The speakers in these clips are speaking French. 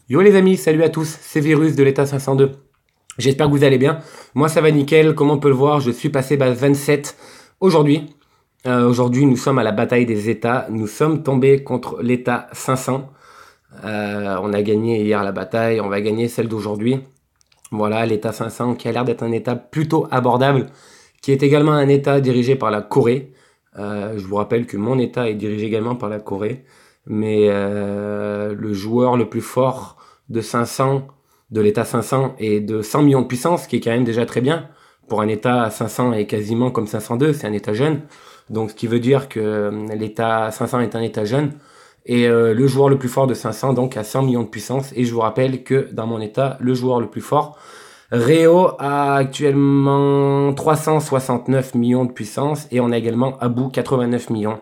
Yo les amis, salut à tous, c'est Virus de l'état 502. J'espère que vous allez bien. Moi ça va nickel, comme on peut le voir, je suis passé base 27 aujourd'hui. Aujourd'hui nous sommes à la bataille des états, nous sommes tombés contre l'état 500. On a gagné hier la bataille, on va gagner celle d'aujourd'hui. Voilà, l'état 500 qui a l'air d'être un état plutôt abordable, qui est également un état dirigé par la Corée. Je vous rappelle que mon état est dirigé également par la Corée. Mais le joueur le plus fort de 500, de l'état 500 et de 100 millions de puissance, qui est quand même déjà très bien. Pour un état à 500 et quasiment comme 502, c'est un état jeune. Donc ce qui veut dire que l'état 500 est un état jeune. Et le joueur le plus fort de 500, donc à 100 millions de puissance. Et je vous rappelle que dans mon état, le joueur le plus fort, Réo a actuellement 369 millions de puissance. Et on a également Abou 89 millions.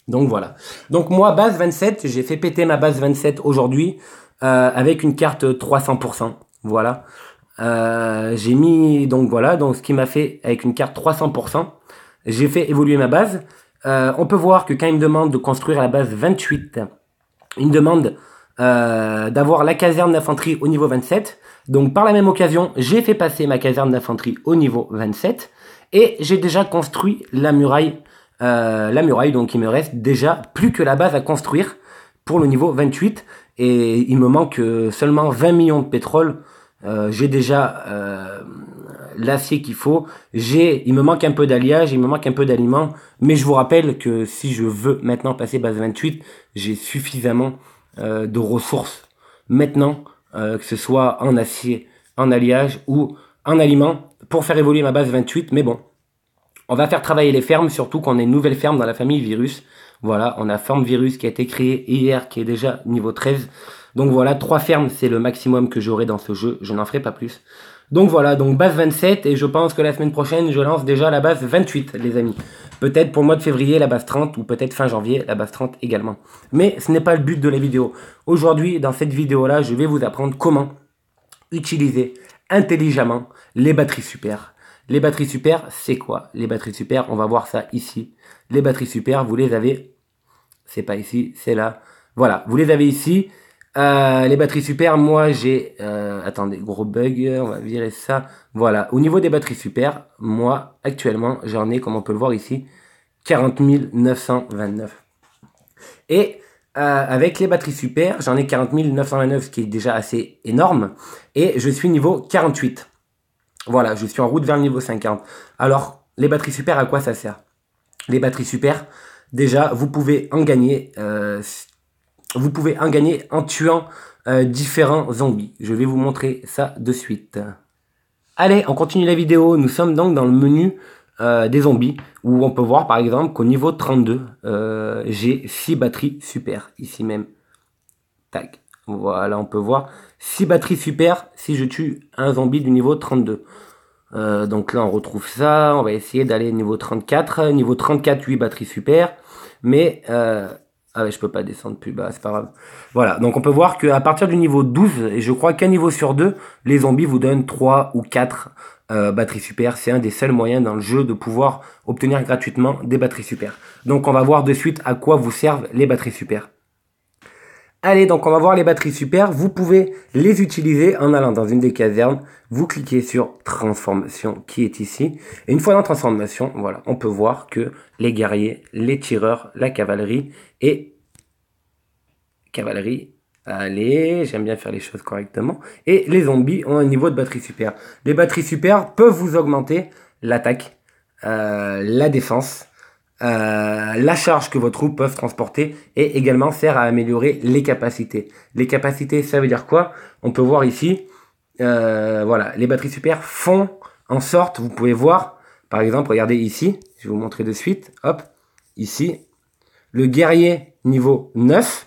Donc voilà. Donc moi, base 27, j'ai fait péter ma base 27 aujourd'hui avec une carte 300%. Voilà. J'ai mis, donc voilà, donc ce qui m'a fait avec une carte 300%, j'ai fait évoluer ma base. On peut voir que quand il me demande de construire la base 28, il me demande d'avoir la caserne d'infanterie au niveau 27. Donc par la même occasion, j'ai fait passer ma caserne d'infanterie au niveau 27 et j'ai déjà construit la muraille, donc il me reste déjà plus que la base à construire pour le niveau 28 et il me manque seulement 20 millions de pétrole. J'ai déjà l'acier qu'il faut, il me manque un peu d'alliage, il me manque un peu d'aliments, mais je vous rappelle que si je veux maintenant passer base 28, j'ai suffisamment de ressources maintenant, que ce soit en acier, en alliage ou en aliments pour faire évoluer ma base 28, mais bon. On va faire travailler les fermes, surtout qu'on a une nouvelle ferme dans la famille Virus. Voilà, on a Forme Virus qui a été créée hier, qui est déjà niveau 13. Donc voilà, 3 fermes, c'est le maximum que j'aurai dans ce jeu. Je n'en ferai pas plus. Donc voilà, donc base 27, et je pense que la semaine prochaine, je lance déjà la base 28, les amis. Peut-être pour le mois de février, la base 30, ou peut-être fin janvier, la base 30 également. Mais ce n'est pas le but de la vidéo. Aujourd'hui, dans cette vidéo-là, je vais vous apprendre comment utiliser intelligemment les batteries super. Les batteries super, c'est quoi? Les batteries super, on va voir ça ici. Les batteries super, vous les avez, c'est pas ici, c'est là. Voilà, vous les avez ici. Les batteries super, moi j'ai, attendez, gros bug, on va virer ça. Voilà, au niveau des batteries super, moi actuellement, j'en ai, comme on peut le voir ici, 40 929. Et avec les batteries super, j'en ai 40 929, ce qui est déjà assez énorme. Et je suis niveau 48. Voilà, je suis en route vers le niveau 50. Alors, les batteries super, à quoi ça sert? Les batteries super, déjà, vous pouvez en gagner en tuant différents zombies. Je vais vous montrer ça de suite. Allez, on continue la vidéo. Nous sommes donc dans le menu des zombies, où on peut voir par exemple qu'au niveau 32, j'ai 6 batteries super, ici même. Tac. Voilà, on peut voir 6 batteries super si je tue un zombie du niveau 32. Donc là on retrouve ça, on va essayer d'aller niveau 34, niveau 34 8 batteries super, mais ah ouais, je peux pas descendre plus bas, c'est pas grave. Voilà, donc on peut voir qu'à partir du niveau 12, et je crois qu'un niveau sur deux, les zombies vous donnent 3 ou 4 batteries super. C'est un des seuls moyens dans le jeu de pouvoir obtenir gratuitement des batteries super. Donc on va voir de suite à quoi vous servent les batteries super. Allez, donc on va voir les batteries super. Vous pouvez les utiliser en allant dans une des casernes. Vous cliquez sur transformation qui est ici. Et une fois dans transformation, voilà, on peut voir que les guerriers, les tireurs, la cavalerie et cavalerie. Allez, j'aime bien faire les choses correctement. Et les zombies ont un niveau de batterie super. Les batteries super peuvent vous augmenter l'attaque, la défense, la charge que vos troupes peuvent transporter et également sert à améliorer les capacités. Les capacités, ça veut dire quoi? On peut voir ici, voilà, les batteries super font en sorte, vous pouvez voir, par exemple, regardez ici, je vais vous montrer de suite, hop, ici, le guerrier niveau 9,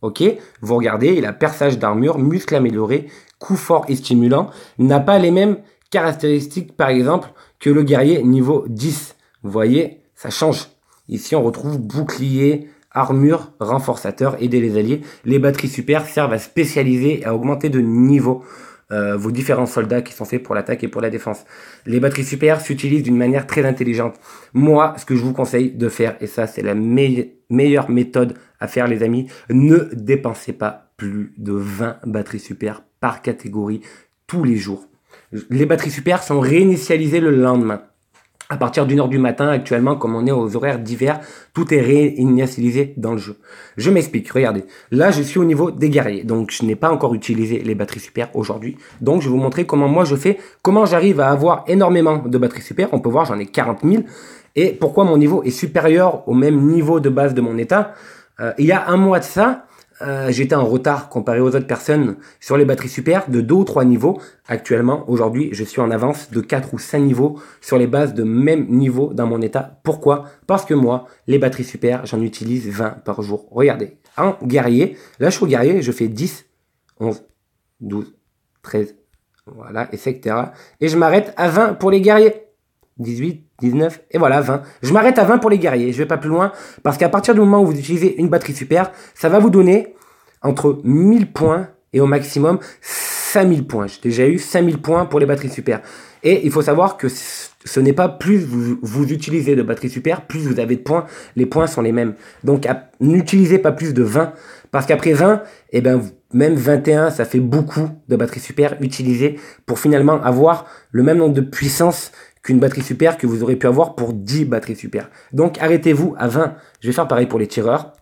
ok, vous regardez, il a perçage d'armure, muscle amélioré, coup fort et stimulant, n'a pas les mêmes caractéristiques, par exemple, que le guerrier niveau 10. Vous voyez, ça change. Ici, on retrouve bouclier, armure, renforçateur, aider les alliés. Les batteries super servent à spécialiser et à augmenter de niveau vos différents soldats qui sont faits pour l'attaque et pour la défense. Les batteries super s'utilisent d'une manière très intelligente. Moi, ce que je vous conseille de faire, et ça c'est la meilleure méthode à faire les amis, ne dépensez pas plus de 20 batteries super par catégorie tous les jours. Les batteries super sont réinitialisées le lendemain. À partir d'1 heure du matin, actuellement, comme on est aux horaires d'hiver, tout est réinitialisé dans le jeu. Je m'explique, regardez. Là, je suis au niveau des guerriers. Donc, je n'ai pas encore utilisé les batteries super aujourd'hui. Donc, je vais vous montrer comment moi je fais, comment j'arrive à avoir énormément de batteries super. On peut voir, j'en ai 40 000. Et pourquoi mon niveau est supérieur au même niveau de base de mon état. Il y a un mois de ça, j'étais en retard comparé aux autres personnes sur les batteries super de 2 ou 3 niveaux. Actuellement, aujourd'hui, je suis en avance de 4 ou 5 niveaux sur les bases de même niveau dans mon état. Pourquoi? Parce que moi, les batteries super, j'en utilise 20 par jour. Regardez, en guerrier, là je suis au guerrier, je fais 10, 11, 12, 13, voilà, etc. Et je m'arrête à 20 pour les guerriers. 18, 19, et voilà, 20. Je m'arrête à 20 pour les guerriers, je vais pas plus loin, parce qu'à partir du moment où vous utilisez une batterie super, ça va vous donner entre 1000 points et au maximum 5000 points. J'ai déjà eu 5000 points pour les batteries super. Et il faut savoir que ce n'est pas plus vous utilisez de batteries super, plus vous avez de points, les points sont les mêmes. Donc n'utilisez pas plus de 20, parce qu'après 20, eh ben, même 21, ça fait beaucoup de batteries super utilisées pour finalement avoir le même nombre de puissance qu'une batterie super que vous aurez pu avoir pour 10 batteries super. Donc arrêtez-vous à 20. Je vais faire pareil pour les tireurs.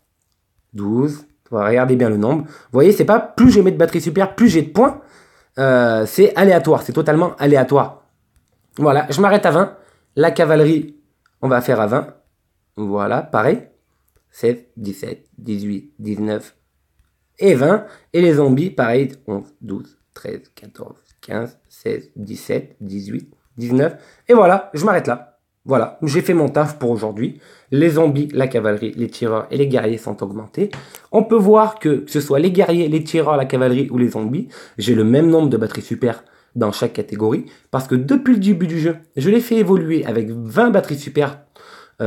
12. Regardez bien le nombre. Vous voyez, c'est pas plus je mets de batterie super, plus j'ai de points. C'est aléatoire, c'est totalement aléatoire. Voilà, je m'arrête à 20. La cavalerie, on va faire à 20. Voilà, pareil. 16, 17, 18, 19 et 20. Et les zombies, pareil. 11, 12, 13, 14, 15, 16, 17, 18, 19. Et voilà, je m'arrête là. Voilà, j'ai fait mon taf pour aujourd'hui. Les zombies, la cavalerie, les tireurs et les guerriers sont augmentés. On peut voir que ce soit les guerriers, les tireurs, la cavalerie ou les zombies, j'ai le même nombre de batteries super dans chaque catégorie. Parce que depuis le début du jeu, je l'ai fait évoluer avec 20 batteries super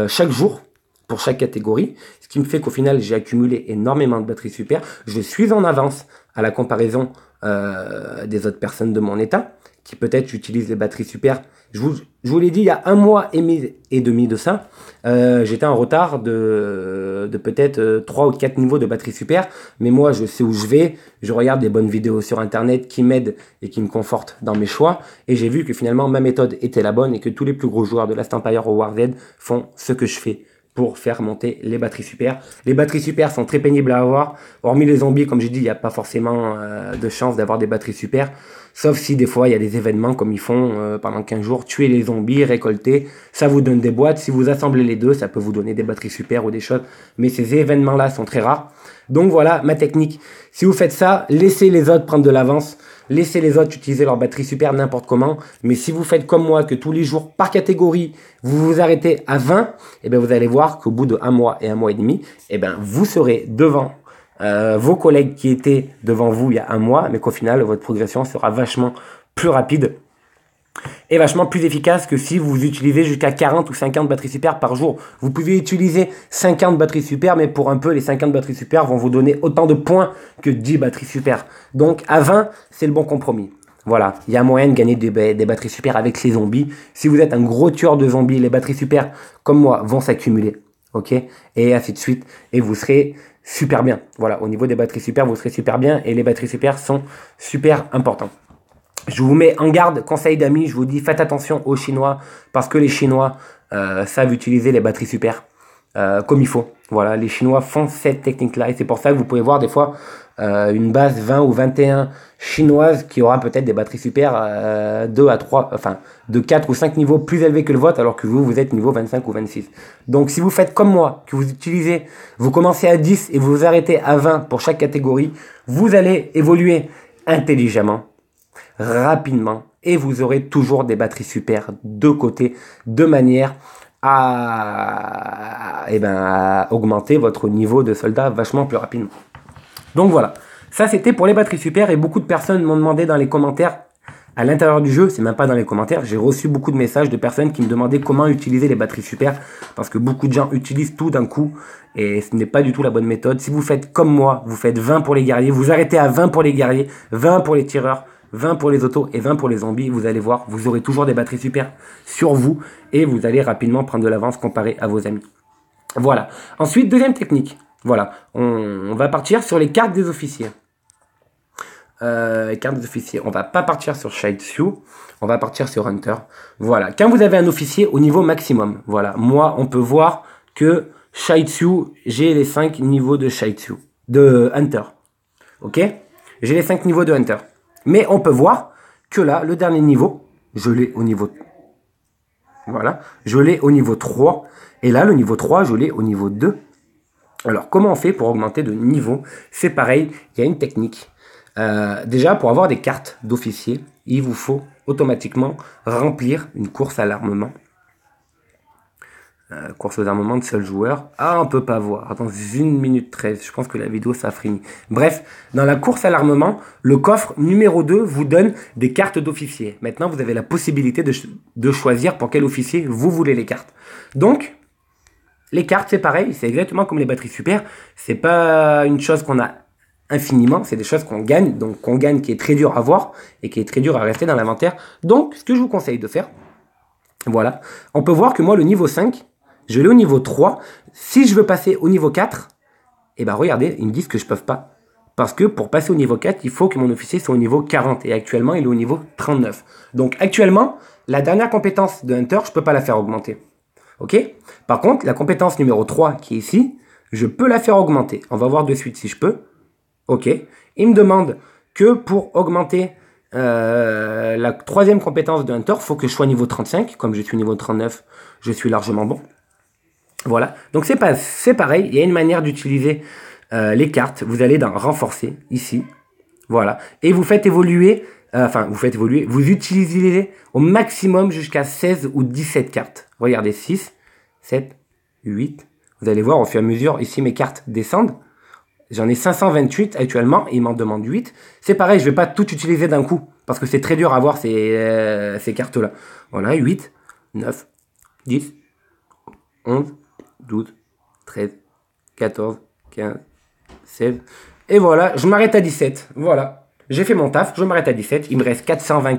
chaque jour pour chaque catégorie. Ce qui me fait qu'au final, j'ai accumulé énormément de batteries super. Je suis en avance à la comparaison des autres personnes de mon état qui peut-être utilisent les batteries super. Je vous l'ai dit, il y a 1 mois et demi de ça, j'étais en retard de peut-être 3 ou 4 niveaux de batterie super, mais moi je sais où je vais, je regarde des bonnes vidéos sur internet qui m'aident et qui me confortent dans mes choix, et j'ai vu que finalement ma méthode était la bonne et que tous les plus gros joueurs de Last Empire au Warzone font ce que je fais pour faire monter les batteries super. Les batteries super sont très pénibles à avoir. Hormis les zombies, comme j'ai dit, il n'y a pas forcément de chance d'avoir des batteries super. Sauf si des fois, il y a des événements comme ils font pendant 15 jours. Tuer les zombies, récolter, ça vous donne des boîtes. Si vous assemblez les deux, ça peut vous donner des batteries super ou des choses. Mais ces événements-là sont très rares. Donc voilà ma technique. Si vous faites ça, laissez les autres prendre de l'avance. Laissez les autres utiliser leur batterie super n'importe comment. Mais si vous faites comme moi, que tous les jours, par catégorie, vous vous arrêtez à 20, eh bien vous allez voir qu'au bout de 1 mois et 1 mois et demi, eh bien vous serez devant vos collègues qui étaient devant vous il y a 1 mois, mais qu'au final, votre progression sera vachement plus rapide et vachement plus efficace que si vous utilisez jusqu'à 40 ou 50 batteries super par jour. Vous pouvez utiliser 50 batteries super, mais pour un peu, les 50 batteries super vont vous donner autant de points que 10 batteries super. Donc à 20, c'est le bon compromis. Voilà, il y a moyen de gagner des batteries super avec les zombies. Si vous êtes un gros tueur de zombies, les batteries super, comme moi, vont s'accumuler. Ok? Et ainsi de suite. Et vous serez super bien. Voilà, au niveau des batteries super, vous serez super bien. Et les batteries super sont super importantes. Je vous mets en garde, conseil d'amis, je vous dis faites attention aux Chinois parce que les Chinois savent utiliser les batteries super comme il faut. Voilà, les Chinois font cette technique-là et c'est pour ça que vous pouvez voir des fois une base 20 ou 21 chinoise qui aura peut-être des batteries super 2 à 3, enfin de 4 ou 5 niveaux plus élevés que le vôtre alors que vous êtes niveau 25 ou 26. Donc si vous faites comme moi, que vous utilisez, vous commencez à 10 et vous vous arrêtez à 20 pour chaque catégorie, vous allez évoluer intelligemment, rapidement et vous aurez toujours des batteries super de côté de manière à augmenter votre niveau de soldat vachement plus rapidement. Donc voilà, ça c'était pour les batteries super et beaucoup de personnes m'ont demandé dans les commentaires à l'intérieur du jeu, c'est même pas dans les commentaires, j'ai reçu beaucoup de messages de personnes qui me demandaient comment utiliser les batteries super parce que beaucoup de gens utilisent tout d'un coup et ce n'est pas du tout la bonne méthode. Si vous faites comme moi, vous faites 20 pour les guerriers, vous arrêtez à 20 pour les guerriers, 20 pour les tireurs, 20 pour les autos et 20 pour les zombies, vous allez voir, vous aurez toujours des batteries super sur vous et vous allez rapidement prendre de l'avance comparé à vos amis. Voilà. Ensuite, deuxième technique. Voilà. On va partir sur les cartes des officiers. Carte d'officier. On va pas partir sur Shaitsu. On va partir sur Hunter. Voilà. Quand vous avez un officier au niveau maximum, voilà. Moi, on peut voir que Shaitsu, j'ai les 5 niveaux de Shaitsu. De Hunter. Ok? J'ai les 5 niveaux de Hunter. Mais on peut voir que là, le dernier niveau, je l'ai au niveau... Voilà. Je l'ai au niveau 3. Et là, le niveau 3, je l'ai au niveau 2. Alors, comment on fait pour augmenter de niveau? C'est pareil, il y a une technique. Déjà, pour avoir des cartes d'officier, il vous faut automatiquement remplir une course à l'armement. Course aux armements de seul joueur. Ah, on peut pas voir. Attends, 1 minute 13. Je pense que la vidéo, ça a fini. Bref, dans la course à l'armement, le coffre numéro 2 vous donne des cartes d'officier. Maintenant, vous avez la possibilité de choisir pour quel officier vous voulez les cartes. Donc, les cartes, c'est pareil. C'est exactement comme les batteries super. C'est pas une chose qu'on a infiniment. C'est des choses qu'on gagne. Donc, qu'on gagne qui est très dur à voir et qui est très dur à rester dans l'inventaire. Donc, ce que je vous conseille de faire, voilà. On peut voir que moi, le niveau 5, je l'ai au niveau 3. Si je veux passer au niveau 4, eh ben regardez, ils me disent que je ne peux pas. Parce que pour passer au niveau 4, il faut que mon officier soit au niveau 40. Et actuellement, il est au niveau 39. Donc actuellement, la dernière compétence de Hunter, je ne peux pas la faire augmenter. Ok? Par contre, la compétence numéro 3 qui est ici, je peux la faire augmenter. On va voir de suite si je peux. Ok. Il me demande que pour augmenter la troisième compétence de Hunter, il faut que je sois niveau 35. Comme je suis niveau 39, je suis largement bon. Voilà, donc c'est pareil, il y a une manière d'utiliser les cartes. Vous allez dans renforcer, ici, voilà, et vous faites évoluer, vous utilisez au maximum jusqu'à 16 ou 17 cartes. Regardez, 6, 7, 8, vous allez voir au fur et à mesure, ici mes cartes descendent. J'en ai 528 actuellement, et il m'en demande 8. C'est pareil, je ne vais pas tout utiliser d'un coup, parce que c'est très dur à voir ces cartes-là. Voilà, 8, 9, 10, 11, 12, 13, 14, 15, 16. Et voilà, je m'arrête à 17. Voilà, j'ai fait mon taf, je m'arrête à 17. Il me reste 420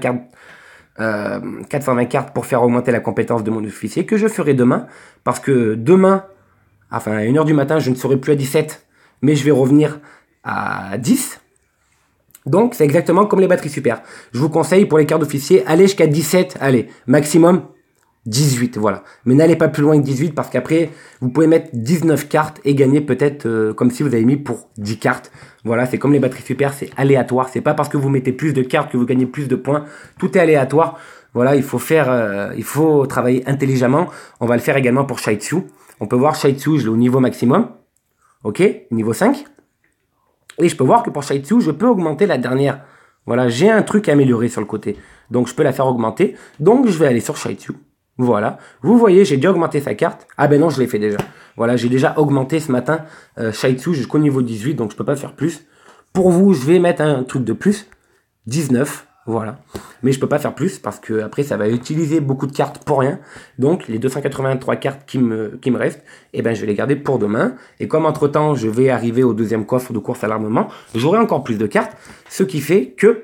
cartes pour faire augmenter la compétence de mon officier, que je ferai demain. Parce que demain, enfin à 1h du matin, je ne serai plus à 17, mais je vais revenir à 10. Donc, c'est exactement comme les batteries super. Je vous conseille pour les cartes d'officier, allez jusqu'à 17, allez, maximum 18, voilà. Mais n'allez pas plus loin que 18 parce qu'après, vous pouvez mettre 19 cartes et gagner peut-être comme si vous avez mis pour 10 cartes. Voilà, c'est comme les batteries super, c'est aléatoire. C'est pas parce que vous mettez plus de cartes que vous gagnez plus de points. Tout est aléatoire. Voilà, il faut travailler intelligemment. On va le faire également pour Shaitsu. On peut voir Shaitsu, je l'ai au niveau maximum. Ok, niveau 5. Et je peux voir que pour Shaitsu, je peux augmenter la dernière. Voilà, j'ai un truc à améliorer sur le côté. Donc, je peux la faire augmenter. Donc, je vais aller sur Shaitsu. Voilà, vous voyez, j'ai déjà augmenté sa carte. Ah ben non, je l'ai fait déjà. Voilà, j'ai déjà augmenté ce matin Shaitsu jusqu'au niveau 18, donc je peux pas faire plus. Pour vous, je vais mettre un truc de plus, 19, voilà. Mais je peux pas faire plus parce que après ça va utiliser beaucoup de cartes pour rien. Donc les 283 cartes qui me restent, eh ben je vais les garder pour demain. Et comme entre-temps, je vais arriver au deuxième coffre de course à l'armement, j'aurai encore plus de cartes, ce qui fait que